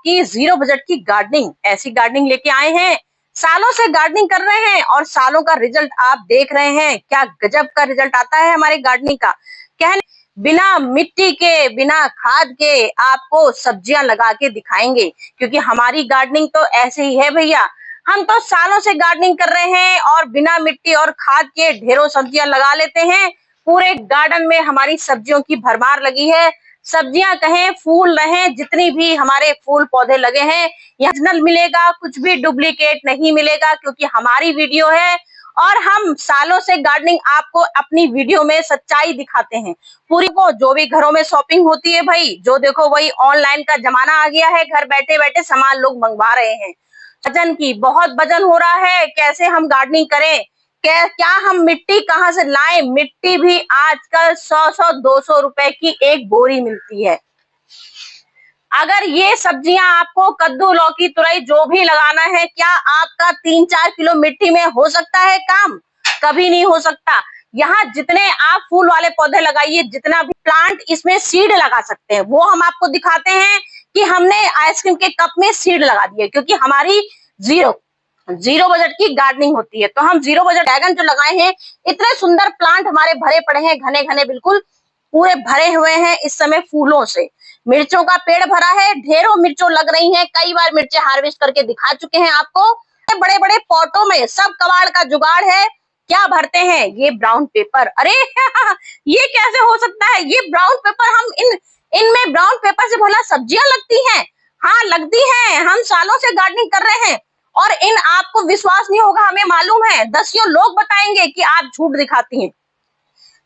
की zero budget की gardening. ऐसी गार्डनिंग लेके आए हैं, सालों से गार्डनिंग कर रहे हैं और सालों का रिजल्ट आप देख रहे हैं। क्या गजब का रिजल्ट आता है हमारी गार्डनिंग का। कहने बिना मिट्टी के, बिना खाद के आपको सब्जियां लगा के दिखाएंगे, क्योंकि हमारी गार्डनिंग तो ऐसे ही है भैया। हम तो सालों से गार्डनिंग कर रहे हैं और बिना मिट्टी और खाद के ढेरों सब्जियां लगा लेते हैं। पूरे गार्डन में हमारी सब्जियों की भरमार लगी है। सब्जियां कहें, फूल रहें, जितनी भी हमारे फूल पौधे लगे हैं, यहाँ ओरिजिनल मिलेगा, कुछ भी डुप्लीकेट नहीं मिलेगा, क्योंकि हमारी वीडियो है और हम सालों से गार्डनिंग आपको अपनी वीडियो में सच्चाई दिखाते हैं पूरी को। जो भी घरों में शॉपिंग होती है भाई, जो देखो वही ऑनलाइन का जमाना आ गया है, घर बैठे बैठे सामान लोग मंगवा रहे हैं। वजन की बहुत वजन हो रहा है, कैसे हम गार्डनिंग करें, क्या हम मिट्टी कहाँ से लाएं। मिट्टी भी आजकल 100-100, 200 रुपए की एक बोरी मिलती है। अगर ये सब्जियां आपको कद्दू, लौकी, तुरई जो भी लगाना है, क्या आपका 3-4 किलो मिट्टी में हो सकता है काम? कभी नहीं हो सकता। यहाँ जितने आप फूल वाले पौधे लगाइए, जितना भी प्लांट, इसमें सीड लगा सकते हैं, वो हम आपको दिखाते हैं कि हमने आइसक्रीम के कप में सीड लगा दिए, क्योंकि हमारी जीरो बजट की गार्डनिंग होती है। तो हम जीरो बजट ड्रैगन जो लगाए हैं, इतने सुंदर प्लांट हमारे भरे पड़े हैं, घने घने बिल्कुल पूरे भरे हुए हैं इस समय फूलों से। मिर्चों का पेड़ भरा है, ढेरों मिर्चों लग रही हैं, कई बार मिर्चें हार्वेस्ट करके दिखा चुके हैं आपको। बड़े बड़े पॉटों में सब कबाड़ का जुगाड़ है। क्या भरते हैं? ये ब्राउन पेपर। अरे ये कैसे हो सकता है? ये ब्राउन पेपर, हम इनमें ब्राउन पेपर से भला सब्जियां लगती हैं? हाँ लगती हैं, हम सालों से गार्डनिंग कर रहे हैं और इन आपको विश्वास नहीं होगा, हमें मालूम है, दसियों लोग बताएंगे कि आप झूठ दिखाती हैं,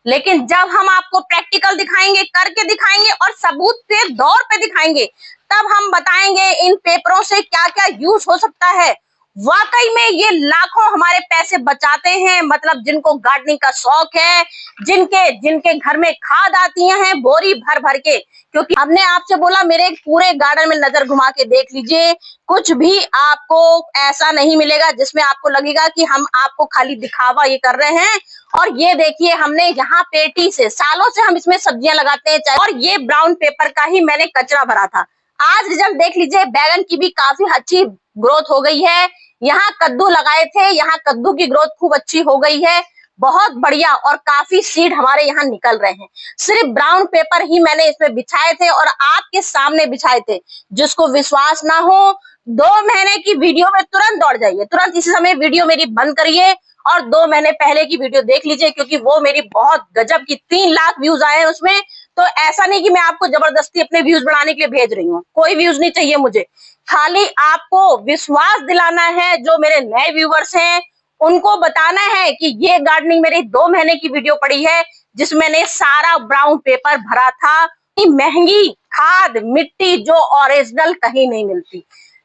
लेकिन जब हम आपको प्रैक्टिकल दिखाएंगे, करके दिखाएंगे और सबूत पे दौर पे दिखाएंगे, तब हम बताएंगे इन पेपरों से क्या क्या यूज हो सकता है। वाकई में ये लाखों हमारे पैसे बचाते हैं। मतलब जिनको गार्डनिंग का शौक है, जिनके जिनके घर में खाद आती है बोरी भर भर के, क्योंकि हमने आपसे बोला मेरे पूरे गार्डन में नजर घुमा के देख लीजिए, कुछ भी आपको ऐसा नहीं मिलेगा जिसमें आपको लगेगा कि हम आपको खाली दिखावा ये कर रहे हैं। और ये देखिए, हमने यहाँ पेटी से, सालों से हम इसमें सब्जियां लगाते हैं, और ये ब्राउन पेपर का ही मैंने कचरा भरा था। आज रिजल्ट देख लीजिए, बैगन की भी काफी अच्छी ग्रोथ हो गई है। यहाँ कद्दू लगाए थे, यहाँ कद्दू की ग्रोथ खूब अच्छी हो गई है, बहुत बढ़िया, और काफी सीड हमारे यहाँ निकल रहे हैं। सिर्फ ब्राउन पेपर ही मैंने इसमें बिछाए थे और आपके सामने बिछाए थे। जिसको विश्वास ना हो, 2 महीने की वीडियो में तुरंत दौड़ जाइए, तुरंत इसी समय वीडियो मेरी बंद करिए और 2 महीने पहले की वीडियो देख लीजिए, क्योंकि वो मेरी बहुत गजब की 3 लाख व्यूज आए हैं उसमें। तो ऐसा नहीं कि मैं आपको जबरदस्ती अपने व्यूज बढ़ाने के लिए भेज रही हूँ, कोई व्यूज नहीं चाहिए मुझे, खाली आपको विश्वास दिलाना है। जो मेरे नए व्यूवर्स हैं उनको बताना है कि ये गार्डनिंग मेरी 2 महीने की वीडियो पड़ी है, जिसमें मैंने सारा ब्राउन पेपर भरा था। महंगी खाद, मिट्टी जो ओरिजिनल कहीं नहीं मिलती।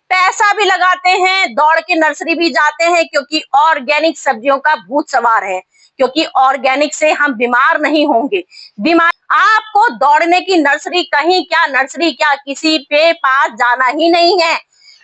पैसा भी लगाते हैं, दौड़ के नर्सरी भी जाते हैं, क्योंकि ऑर्गेनिक सब्जियों का भूत सवार है, क्योंकि ऑर्गेनिक से हम बीमार नहीं होंगे। बीमार आपको दौड़ने की नर्सरी कहीं क्या, नर्सरी क्या, किसी पे पास जाना ही नहीं है।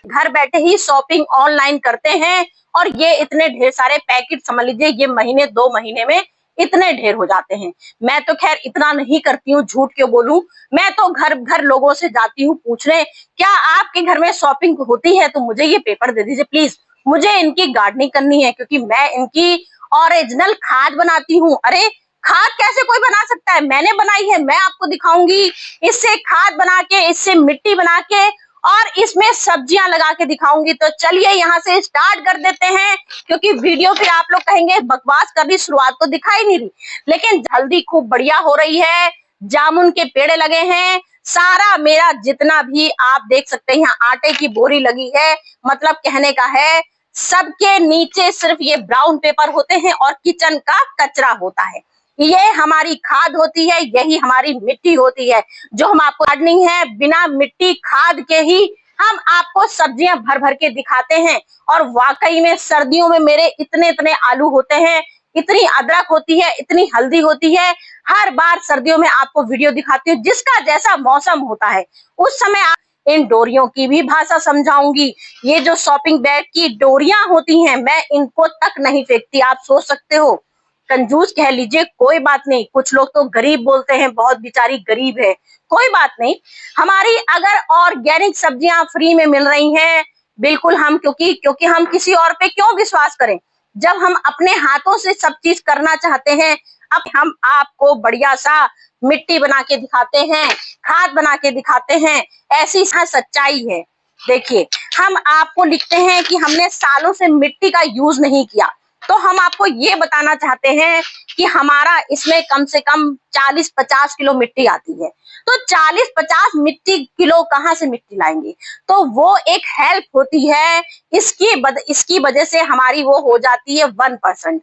घर बैठे ही शॉपिंग ऑनलाइन करते हैं और ये इतने ढेर सारे पैकेट, समझ लीजिए ये महीने 2 महीने में इतने ढेर हो जाते हैं। मैं तो खैर इतना नहीं करती हूँ, झूठ क्यों बोलूं। मैं तो घर घर लोगों से जाती हूँ पूछने, क्या आपके घर में शॉपिंग होती है तो मुझे ये पेपर दे दीजिए प्लीज, मुझे इनकी गार्डनिंग करनी है, क्योंकि मैं इनकी ओरिजिनल खाद बनाती हूँ। अरे खाद कैसे कोई बना सकता है? मैंने बनाई है, मैं आपको दिखाऊंगी। इससे खाद बना के, इससे मिट्टी बना के और इसमें सब्जियां लगा के दिखाऊंगी। तो चलिए यहाँ से स्टार्ट कर देते हैं, क्योंकि वीडियो फिर आप लोग कहेंगे बकवास कर रही, शुरुआत तो दिखाई नहीं रही, लेकिन जल्दी खूब बढ़िया हो रही है। जामुन के पेड़ लगे हैं, सारा मेरा जितना भी आप देख सकते हैं, यहाँ आटे की बोरी लगी है। मतलब कहने का है, सबके नीचे सिर्फ ये ब्राउन पेपर होते हैं और किचन का कचरा होता है। ये हमारी खाद होती है, यही हमारी मिट्टी होती है, जो हम आपको गार्डनिंग है बिना मिट्टी खाद के ही हम आपको सब्जियां भर भर के दिखाते हैं। और वाकई में सर्दियों में मेरे इतने इतने आलू होते हैं, इतनी अदरक होती है, इतनी हल्दी होती है। हर बार सर्दियों में आपको वीडियो दिखाती हूँ, जिसका जैसा मौसम होता है उस समय इन डोरियों की भी भाषा समझाऊंगी। ये जो शॉपिंग बैग की डोरियां होती हैं, मैं इनको तक नहीं फेंकती। आप सोच सकते हो कंजूस कह लीजिए, कोई बात नहीं। कुछ लोग तो गरीब बोलते हैं, बहुत बेचारी गरीब है, कोई बात नहीं। हमारी अगर ऑर्गेनिक सब्जियां फ्री में मिल रही हैं, बिल्कुल हम क्योंकि हम किसी और पे क्यों विश्वास करें जब हम अपने हाथों से सब चीज करना चाहते हैं। अब हम आपको बढ़िया सा मिट्टी बना के दिखाते हैं, खाद बना के दिखाते हैं, ऐसी सच्चाई है। देखिए, हम आपको लिखते हैं कि हमने सालों से मिट्टी का यूज नहीं किया, तो हम आपको ये बताना चाहते हैं कि हमारा इसमें कम से कम 40-50 किलो मिट्टी आती है। तो 40-50 मिट्टी किलो कहाँ से मिट्टी लाएंगे? तो वो एक हेल्प होती है, इसकी वजह से हमारी वो हो जाती है 1%।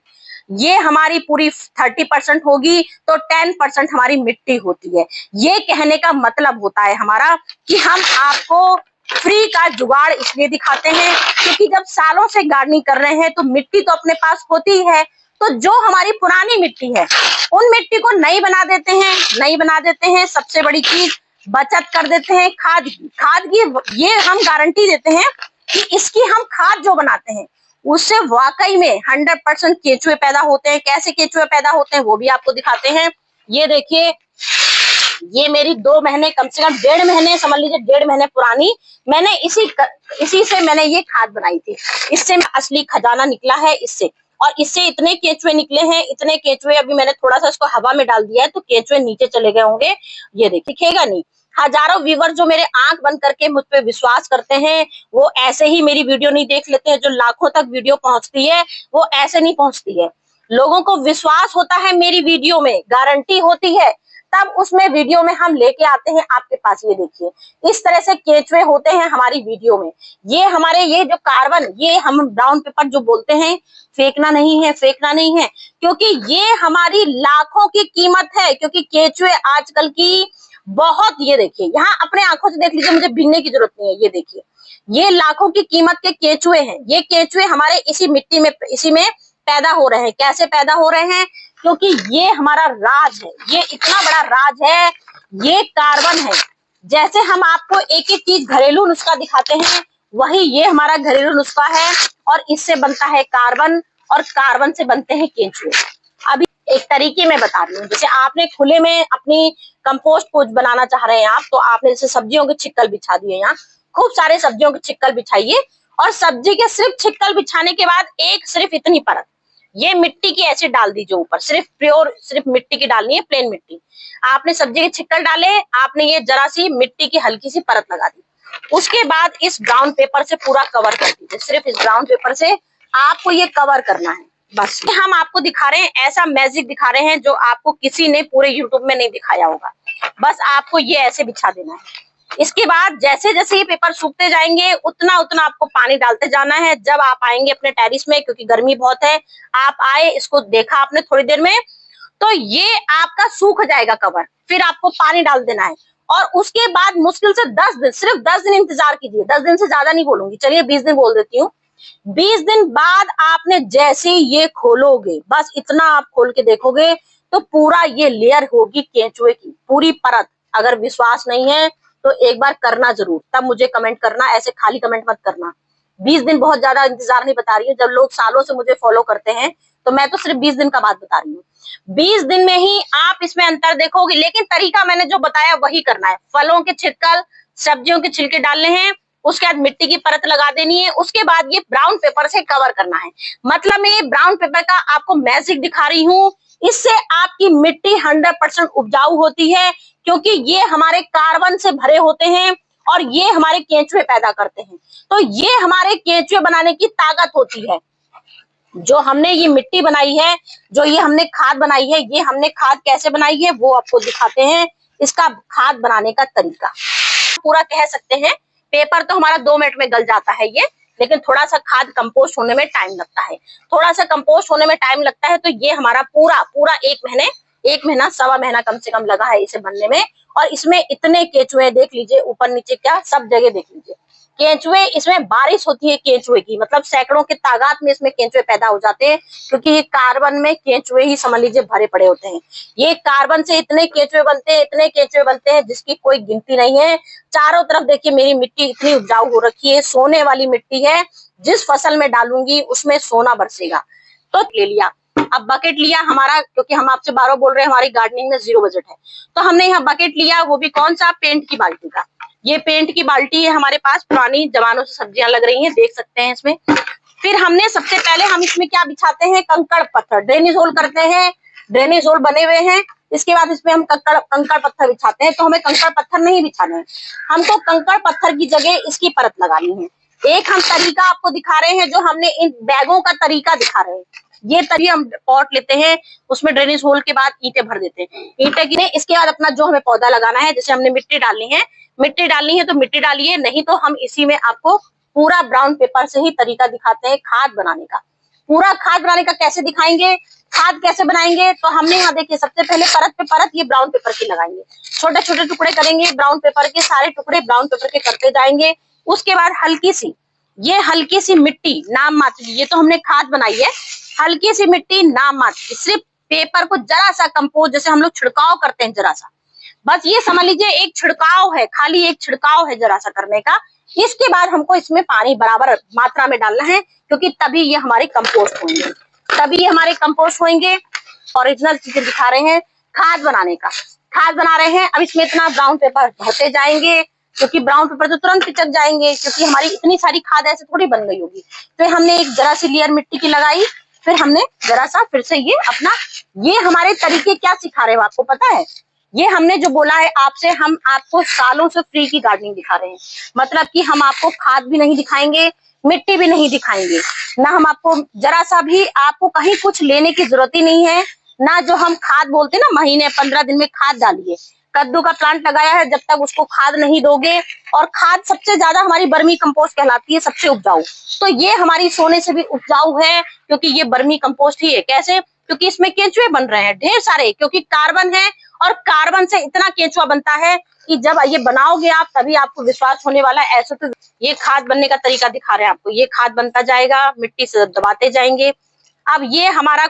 ये हमारी पूरी 30% होगी तो 10% हमारी मिट्टी होती है। ये कहने का मतलब होता है हमारा कि हम आपको फ्री का जुगाड़ इसलिए दिखाते हैं क्योंकि जब सालों से गार्डनिंग कर रहे हैं तो मिट्टी तो अपने पास होती ही है। तो जो हमारी पुरानी मिट्टी है उन मिट्टी को नई बना देते हैं। सबसे बड़ी चीज बचत कर देते हैं खाद की ये हम गारंटी देते हैं कि इसकी हम खाद जो बनाते हैं उससे वाकई में 100% केचुए पैदा होते हैं। कैसे केचुए पैदा होते हैं वो भी आपको दिखाते हैं। ये देखिए, ये मेरी 2 महीने, कम से कम 1.5 महीने, समझ लीजिए 1.5 महीने पुरानी, मैंने इसी से मैंने ये खाद बनाई थी। इससे असली खजाना निकला है इससे, और इससे इतने केचुए निकले हैं, इतने केचुए। अभी मैंने थोड़ा सा इसको हवा में डाल दिया है तो केचुए नीचे चले गए होंगे। ये देखिए, दिखेगा नहीं। हजारों व्यूवर जो मेरे आंख बंद करके मुझ पे विश्वास करते हैं वो ऐसे ही मेरी वीडियो नहीं देख लेते हैं। जो लाखों तक वीडियो पहुंचती है वो ऐसे नहीं पहुंचती है। लोगों को विश्वास होता है मेरी वीडियो में, गारंटी होती है, तब उसमें वीडियो में हम लेके आते हैं आपके पास। ये देखिए, इस तरह से केचुए होते हैं हमारी वीडियो में। ये जो कार्बन, ये हम ब्राउन पेपर जो बोलते हैं, फेंकना नहीं है क्योंकि ये हमारी लाखों की कीमत है। क्योंकि केचुए आजकल की बहुत, ये देखिए, यहाँ अपने आंखों से देख लीजिए, मुझे भीगने की जरूरत नहीं है। ये देखिए, ये लाखों की कीमत के केचुए हैं। ये केचुए हमारे इसी मिट्टी में, इसी में पैदा हो रहे हैं। कैसे पैदा हो रहे हैं? क्योंकि ये हमारा राज है, ये इतना बड़ा राज है, ये कार्बन है। जैसे हम आपको एक एक चीज घरेलू नुस्खा दिखाते हैं, वही ये हमारा घरेलू नुस्खा है, और इससे बनता है कार्बन, और कार्बन से बनते हैं केंचुए। अभी एक तरीके में बता रही हूँ। जैसे आपने खुले में अपनी कंपोस्ट कुछ बनाना चाह रहे हैं आप, तो आपने जैसे सब्जियों के छिक्कल बिछा दिए, यहाँ खूब सारे सब्जियों के छिक्कल बिछाइए, और सब्जी के सिर्फ छिक्कल बिछाने के बाद सिर्फ इतनी परत ये मिट्टी की ऐसे डाल दीजिए ऊपर। सिर्फ मिट्टी की डालनी है, प्लेन मिट्टी। आपने सब्जी के छिक्कल डाले, आपने ये जरा सी मिट्टी की हल्की सी परत लगा दी। उसके बाद इस ब्राउन पेपर से पूरा कवर कर दीजिए। सिर्फ इस ब्राउन पेपर से आपको ये कवर करना है, बस। हम आपको दिखा रहे हैं, ऐसा मैजिक दिखा रहे हैं जो आपको किसी ने पूरे यूट्यूब में नहीं दिखाया होगा। बस आपको ये ऐसे बिछा देना है। इसके बाद जैसे जैसे ये पेपर सूखते जाएंगे उतना उतना आपको पानी डालते जाना है। जब आप आएंगे अपने टेरिस में, क्योंकि गर्मी बहुत है, आप आए, इसको देखा आपने थोड़ी देर में, तो ये आपका सूख जाएगा कवर। फिर आपको पानी डाल देना है, और उसके बाद मुश्किल से 10 दिन, सिर्फ 10 दिन इंतजार कीजिए। 10 दिन से ज्यादा नहीं बोलूंगी, चलिए 20 दिन बोल देती हूँ। 20 दिन बाद आपने जैसे ये खोलोगे, बस इतना आप खोल के देखोगे तो पूरा ये लेयर होगी केंचुए की, पूरी परत। अगर विश्वास नहीं है तो एक बार करना जरूर, तब मुझे कमेंट करना, ऐसे खाली कमेंट मत करना। 20 दिन बहुत ज्यादा इंतजार नहीं बता रही हूँ। जब लोग सालों से मुझे फॉलो करते हैं तो मैं तो सिर्फ 20 दिन का बात बता रही हूँ। 20 दिन में ही आप इसमें अंतर देखोगे, लेकिन तरीका मैंने जो बताया वही करना है। फलों के छिलकल, सब्जियों के छिलके डालने हैं, उसके बाद मिट्टी की परत लगा देनी है, उसके बाद ये ब्राउन पेपर से कवर करना है। मतलब मैं ये ब्राउन पेपर का आपको मैजिक दिखा रही हूँ। इससे आपकी मिट्टी 100% उपजाऊ होती है, क्योंकि ये हमारे कार्बन से भरे होते हैं और ये हमारे केंचुए पैदा करते हैं। तो ये हमारे केंचुए बनाने की ताकत होती है। जो हमने ये मिट्टी बनाई है, जो ये हमने खाद बनाई है, ये हमने खाद कैसे बनाई है वो आपको दिखाते हैं। इसका खाद बनाने का तरीका पूरा कह सकते हैं। पेपर तो हमारा 2 मिनट में गल जाता है ये, लेकिन थोड़ा सा खाद कंपोस्ट होने में टाइम लगता है। थोड़ा सा कंपोस्ट होने में टाइम लगता है, तो ये हमारा पूरा 1 महीना, सवा महीना कम से कम लगा है इसे बनने में। और इसमें इतने केंचुए देख लीजिए, ऊपर नीचे क्या सब जगह देख लीजिए केंचुए। इसमें बारिश होती है केंचुए की, मतलब सैकड़ों की तादाद में इसमें केंचुए पैदा हो जाते हैं, क्योंकि ये कार्बन में केंचुए ही समझ लीजिए भरे पड़े होते हैं। ये कार्बन से इतने केंचुए बनते हैं जिसकी कोई गिनती नहीं है। चारों तरफ देखिए मेरी मिट्टी इतनी उपजाऊ हो रखी है, सोने वाली मिट्टी है। जिस फसल में डालूंगी उसमें सोना बरसेगा। तो ले लिया, अब बकेट लिया हमारा, क्योंकि हम आपसे बार बोल रहे हैं हमारी गार्डनिंग में 0 बजट है, तो हमने यहाँ बकेट लिया, वो भी कौन सा, पेंट की बाल्टी का। ये पेंट की बाल्टी है हमारे पास, पुरानी जमानों से सब्जियां लग रही हैं, देख सकते हैं इसमें। फिर हमने सबसे पहले हम इसमें क्या बिछाते हैं, कंकड़ पत्थर, ड्रेनेज होल करते हैं, ड्रेनेज होल बने हुए हैं। इसके बाद इसमें हम कंकड़ पत्थर बिछाते हैं। तो हमें कंकड़ पत्थर नहीं बिछाना है, हमको कंकड़ पत्थर की जगह इसकी परत लगानी है। एक हम तरीका आपको दिखा रहे हैं, जो हमने इन बैगों का तरीका दिखा रहे हैं। ये तरीका हम पॉट लेते हैं, उसमें ड्रेनेज होल के बाद ईंटें भर देते हैं, ईंटें गिरे, इसके बाद अपना जो हमें पौधा लगाना है, जैसे हमने मिट्टी डालनी है तो मिट्टी डालिए, नहीं तो हम इसी में आपको पूरा ब्राउन पेपर से ही तरीका दिखाते हैं खाद बनाने का। पूरा खाद बनाने का कैसे दिखाएंगे, खाद कैसे बनाएंगे, तो हमने यहाँ देखिए सबसे पहले परत पे परत ये ब्राउन पेपर की लगाएंगे, छोटे छोटे टुकड़े करेंगे ब्राउन पेपर के, सारे टुकड़े ब्राउन पेपर के करते जाएंगे। उसके बाद हल्की सी मिट्टी नाम मात्र, ये तो हमने खाद बनाई है, हल्की सी मिट्टी नाम मात्र, सिर्फ पेपर को जरा सा कंपोस्ट, जैसे हम लोग छिड़काव करते हैं जरा सा, बस ये समझ लीजिए एक छिड़काव है, खाली एक छिड़काव है जरा सा करने का। इसके बाद हमको इसमें पानी बराबर मात्रा में डालना है, क्योंकि तभी ये हमारे कंपोस्ट होंगे, ओरिजिनल चीजें दिखा रहे हैं खाद बनाने का, खाद बना रहे हैं। अब इसमें इतना ब्राउन पेपर भरते जाएंगे, क्योंकि ब्राउन पेपर तो तुरंत पिचक जाएंगे, क्योंकि हमारी इतनी सारी खाद ऐसे थोड़ी बन गई होगी। फिर हमने एक जरा सी लेयर मिट्टी की लगाई, फिर हमने जरा सा फिर से ये अपना, ये हमारे तरीके क्या सिखा रहे हो आपको पता है, ये हमने जो बोला है आपसे, हम आपको सालों से फ्री की गार्डनिंग दिखा रहे हैं। मतलब कि हम आपको खाद भी नहीं दिखाएंगे, मिट्टी भी नहीं दिखाएंगे, ना हम आपको जरा सा भी, आपको कहीं कुछ लेने की जरूरत ही नहीं है ना। जो हम खाद बोलते हैं ना, महीने 15 दिन में खाद डालिए, कद्दू का प्लांट लगाया है, जब तक उसको खाद नहीं दोगे, और खाद सबसे ज्यादा हमारी बर्मी कंपोस्ट कहलाती है, सबसे उपजाऊ, तो ये हमारी सोने से भी उपजाऊ है, क्योंकि ये बर्मी कंपोस्ट ही है। कैसे, क्योंकि इसमें केंचुए बन रहे हैं ढेर सारे, क्योंकि कार्बन है, और कार्बन से इतना केंचुआ बनता है कि जब ये बनाओगे आप, तभी आपको विश्वास होने वाला है। ऐसे तो ये खाद बनने का तरीका दिखा रहे हैं आपको, ये खाद बनता जाएगा, मिट्टी से दबाते जाएंगे। अब ये हमारा,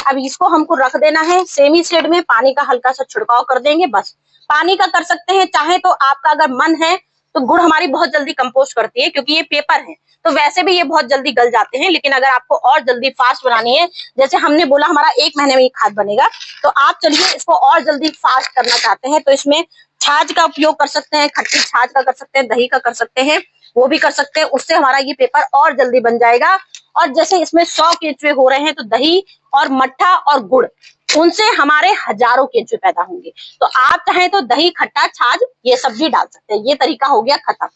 अब इसको हमको रख देना है सेमी शेड में, पानी का हल्का सा छिड़काव कर देंगे, बस पानी का कर सकते हैं, चाहे तो आपका अगर मन है तो गुड़ हमारी बहुत जल्दी कंपोस्ट करती है, क्योंकि ये पेपर है तो वैसे भी ये बहुत जल्दी गल जाते हैं। लेकिन अगर आपको और जल्दी फास्ट बनानी है, जैसे हमने बोला हमारा 1 महीने में ये खाद बनेगा, तो आप चलिए इसको और जल्दी फास्ट करना चाहते हैं, तो इसमें छाछ का उपयोग कर सकते हैं, खट्टी छाछ का कर सकते हैं, दही का कर सकते हैं, वो भी कर सकते हैं, उससे हमारा ये पेपर और जल्दी बन जाएगा। और जैसे इसमें 100 केंचुए हो रहे हैं, तो दही और मट्ठा और गुड़, उनसे हमारे हजारों केंचुए पैदा होंगे। तो आप चाहें तो दही, खट्टा, छाछ ये सब भी डाल सकते हैं। ये तरीका हो गया खत्म।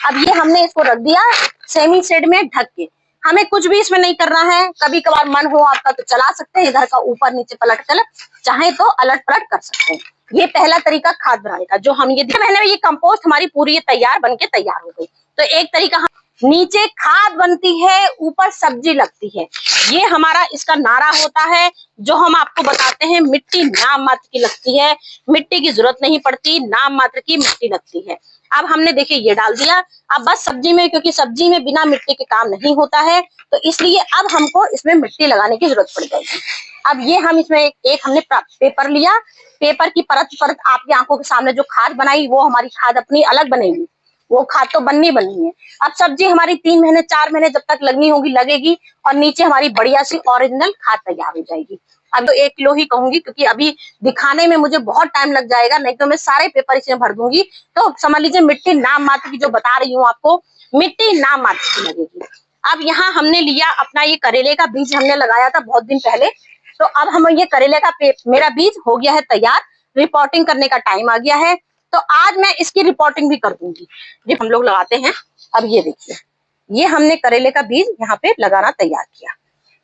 अब ये हमने इसको रख दिया सेमी शेड में ढक के, हमें कुछ भी इसमें नहीं करना है। कभी कभार मन हो आपका तो चला सकते हैं, इधर का ऊपर नीचे पलट कर, चाहे तो अलट पलट कर सकते हैं। ये पहला तरीका खाद बनाने का, जो हम ये महीने में ये कंपोस्ट हमारी पूरी तैयार बन के तैयार हो गई। तो एक तरीका, नीचे खाद बनती है, ऊपर सब्जी लगती है, ये हमारा इसका नारा होता है, जो हम आपको बताते हैं। मिट्टी नाम मात्र की लगती है, मिट्टी की जरूरत नहीं पड़ती, नाम मात्र की मिट्टी लगती है। अब हमने देखिए ये डाल दिया, अब बस सब्जी में, क्योंकि सब्जी में बिना मिट्टी के काम नहीं होता है, तो इसलिए अब हमको इसमें मिट्टी लगाने की जरूरत पड़ जाएगी। अब ये हम इसमें एक हमने पेपर लिया, पेपर की परत परत आपकी आंखों के सामने जो खाद बनाई, वो हमारी खाद अपनी अलग बनेगी, वो खाद तो बननी है। अब सब्जी हमारी 3 महीने 4 महीने जब तक लगनी होगी लगेगी, और नीचे हमारी बढ़िया सी ओरिजिनल खाद तैयार हो जाएगी। अब तो 1 किलो ही कहूंगी, क्योंकि अभी दिखाने में मुझे बहुत टाइम लग जाएगा, नहीं तो मैं सारे पेपर इसमें भर दूंगी। तो समझ लीजिए मिट्टी नाम मात्र की जो बता रही हूँ आपको, मिट्टी नाम मात्र की लगेगी। अब यहाँ हमने लिया अपना ये करेले का बीज, हमने लगाया था बहुत दिन पहले, तो अब हम ये करेले का मेरा बीज हो गया है तैयार, रिपोर्टिंग करने का टाइम आ गया है। तो आज मैं इसकी रिपोर्टिंग भी कर दूंगी, जो हम लोग लगाते हैं। अब ये देखिए, ये हमने करेले का बीज यहाँ पे लगाना तैयार किया,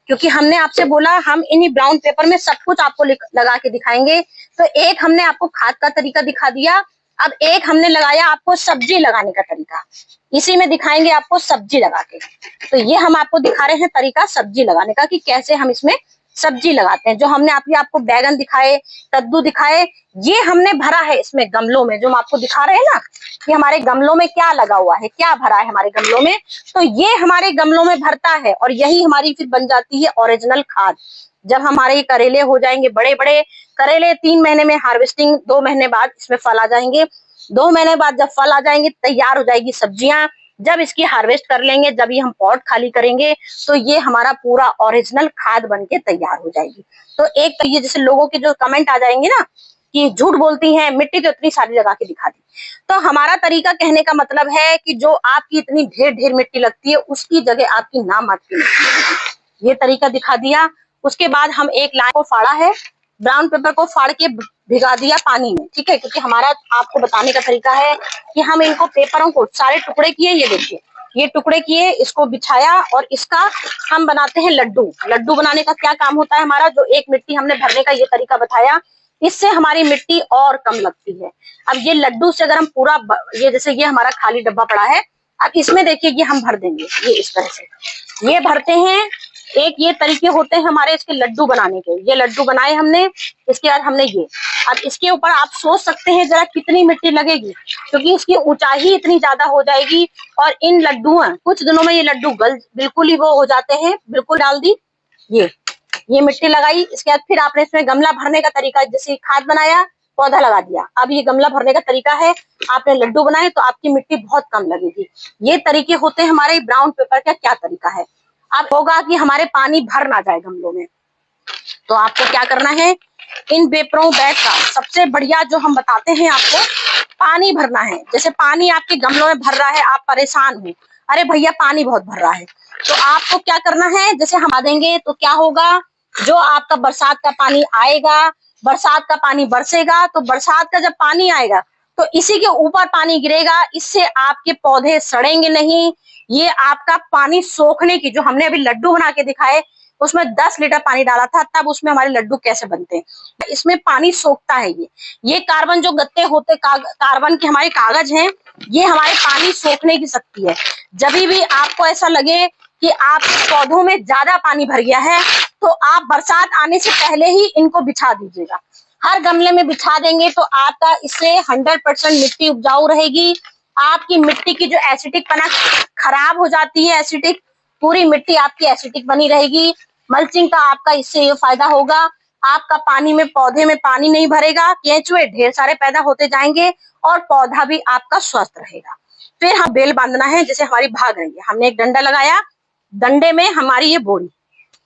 क्योंकि हमने आपसे बोला हम इन्हीं ब्राउन पेपर में सब कुछ आपको लगा के दिखाएंगे। तो एक हमने आपको खाद का तरीका दिखा दिया, अब एक हमने लगाया आपको सब्जी लगाने का तरीका, इसी में दिखाएंगे आपको सब्जी लगा के। तो ये हम आपको दिखा रहे हैं तरीका सब्जी लगाने का, कि कैसे हम इसमें सब्जी लगाते हैं। जो हमने आपको बैगन दिखाए, कद्दू दिखाए, ये हमने भरा है इसमें गमलों में, जो हम आपको दिखा रहे हैं ना कि हमारे गमलों में क्या लगा हुआ है, क्या भरा है हमारे गमलों में। तो ये हमारे गमलों में भरता है, और यही हमारी फिर बन जाती है ओरिजिनल खाद। जब हमारे ये करेले हो जाएंगे बड़े बड़े करेले, 3 महीने में हार्वेस्टिंग, 2 महीने बाद इसमें फल आ जाएंगे, 2 महीने बाद जब फल आ जाएंगे तैयार हो जाएगी सब्जियां, जब इसकी हार्वेस्ट कर लेंगे, जब ये हम पॉट खाली करेंगे, तो ये हमारा पूरा ओरिजिनल खाद बन के तैयार हो जाएगी। तो एक तो ये जैसे लोगों के जो कमेंट आ जाएंगे ना कि झूठ बोलती हैं, मिट्टी तो इतनी सारी लगा के दिखा दी, तो हमारा तरीका कहने का मतलब है कि जो आपकी इतनी ढेर ढेर मिट्टी लगती है उसकी जगह आपकी नाम आपकी मिट्टी लगेगी। ये तरीका दिखा दिया। उसके बाद हम एक लाइन को फाड़ा है, ब्राउन पेपर को फाड़ के भिगा दिया पानी में, ठीक है, क्योंकि हमारा आपको बताने का तरीका है कि हम इनको पेपरों को सारे टुकड़े किए, ये देखिए ये टुकड़े किए, इसको बिछाया और इसका हम बनाते हैं लड्डू। लड्डू बनाने का क्या काम होता है हमारा, जो एक मिट्टी हमने भरने का ये तरीका बताया, इससे हमारी मिट्टी और कम लगती है। अब ये लड्डू से अगर हम पूरा ये जैसे ये हमारा खाली डब्बा पड़ा है, अब इसमें देखिए ये हम भर देंगे, ये इस तरह से ये भरते हैं। एक ये तरीके होते हैं हमारे इसके लड्डू बनाने के। ये लड्डू बनाए हमने, इसके बाद हमने ये, अब इसके ऊपर आप सोच सकते हैं जरा कितनी मिट्टी लगेगी, क्योंकि इसकी ऊंचाई इतनी ज्यादा हो जाएगी। और इन लड्डू कुछ दिनों में ये लड्डू गल बिल्कुल ही वो हो जाते हैं। बिल्कुल डाल दी ये मिट्टी लगाई। इसके बाद फिर आपने इसमें गमला भरने का तरीका, जैसे खाद बनाया पौधा लगा दिया, अब ये गमला भरने का तरीका है। आपने लड्डू बनाए तो आपकी मिट्टी बहुत कम लगेगी। ये तरीके होते हैं हमारे ब्राउन पेपर का। क्या तरीका है, अब होगा कि हमारे पानी भर ना जाए गमलों में, तो आपको क्या करना है, इन पेपरों बैग का सबसे बढ़िया जो हम बताते हैं आपको, पानी भरना है। जैसे पानी आपके गमलों में भर रहा है, आप परेशान हो, अरे भैया पानी बहुत भर रहा है, तो आपको क्या करना है, जैसे हम देंगे तो क्या होगा, जो आपका बरसात का पानी आएगा, बरसात का पानी बरसेगा, तो बरसात का जब पानी आएगा तो इसी के ऊपर पानी गिरेगा। इससे आपके पौधे सड़ेंगे नहीं। ये आपका पानी सोखने की, जो हमने अभी लड्डू बना के दिखाए उसमें 10 लीटर पानी डाला था, तब उसमें हमारे लड्डू कैसे बनते हैं, इसमें पानी सोखता है। ये कार्बन जो गत्ते होते, कार्बन के हमारे कागज हैं, ये हमारे पानी सोखने की शक्ति है। जब भी आपको ऐसा लगे कि आपके पौधों में ज्यादा पानी भर गया है, तो आप बरसात आने से पहले ही इनको बिछा दीजिएगा। हर गमले में बिछा देंगे तो आपका इससे 100% मिट्टी उपजाऊ रहेगी। आपकी मिट्टी की जो एसिडिक पना खराब हो जाती है, एसिडिक, पूरी मिट्टी आपकी एसिडिक बनी रहेगी। मल्चिंग का आपका इससे ये फायदा होगा, आपका पानी में, पौधे में पानी नहीं भरेगा, केंचुए ढेर सारे पैदा होते जाएंगे और पौधा भी आपका स्वस्थ रहेगा। फिर हम बेल बांधना है, जैसे हमारी भाग रही है, हमने एक डंडा लगाया, डंडे में हमारी ये बोरी,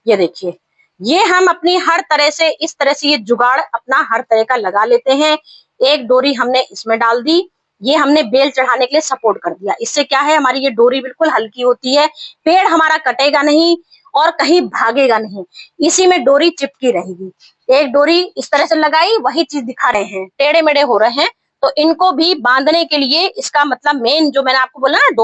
ये देखिए, ये हम अपनी हर तरह से, इस तरह से ये जुगाड़ अपना हर तरह का लगा लेते हैं। एक डोरी हमने इसमें डाल दी, ये हमने बेल चढ़ाने के लिए सपोर्ट कर दिया। इससे क्या है, हमारी ये डोरी बिल्कुल हल्की होती है, पेड़ हमारा कटेगा नहीं और कहीं भागेगा नहीं, इसी में डोरी चिपकी रहेगी। एक डोरी इस तरह से लगाई, वही चीज दिखा रहे हैं, टेढ़े मेढ़े हो रहे हैं, तो इनको भी बांधने के लिए, इसका मतलब मेन जो मैंने आपको बोला ना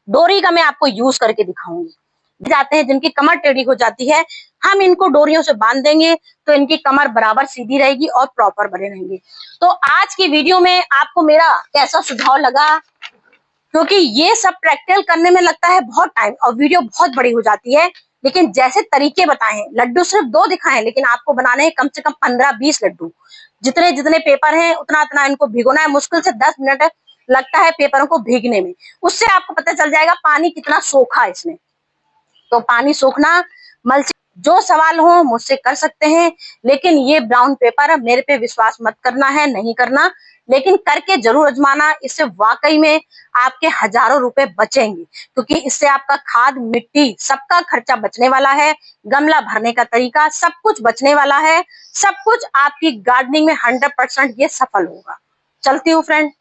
डोरी का मैं आपको यूज करके दिखाऊंगी। जाते हैं जिनकी कमर टेढ़ी हो जाती है, हम इनको डोरियों से बांध देंगे तो इनकी कमर बराबर सीधी रहेगी और प्रॉपर बने रहेंगे। तो आज की वीडियो में आपको मेरा कैसा सुझाव लगा, क्योंकि ये सब प्रैक्टिकल करने में लगता है बहुत टाइम और वीडियो बहुत बड़ी हो जाती है, लेकिन जैसे तरीके बताए हैं, लड्डू सिर्फ 2 दिखाए, लेकिन आपको बनाने हैं कम से कम 15-20 लड्डू। जितने जितने पेपर हैं उतना उतना इनको भिगोना है, मुश्किल से 10 मिनट लगता है पेपरों को भीगने में। उससे आपको पता चल जाएगा पानी कितना सोखा है इसमें। तो पानी सोखना, मल्चिंग, जो सवाल हो मुझसे कर सकते हैं, लेकिन ये ब्राउन पेपर मेरे पे विश्वास मत करना है, नहीं करना, लेकिन करके जरूर आजमाना। इससे वाकई में आपके हजारों रुपए बचेंगे, क्योंकि इससे आपका खाद, मिट्टी, सबका खर्चा बचने वाला है। गमला भरने का तरीका, सब कुछ बचने वाला है। सब कुछ आपकी गार्डनिंग में 100% ये सफल होगा। चलती हूँ फ्रेंड।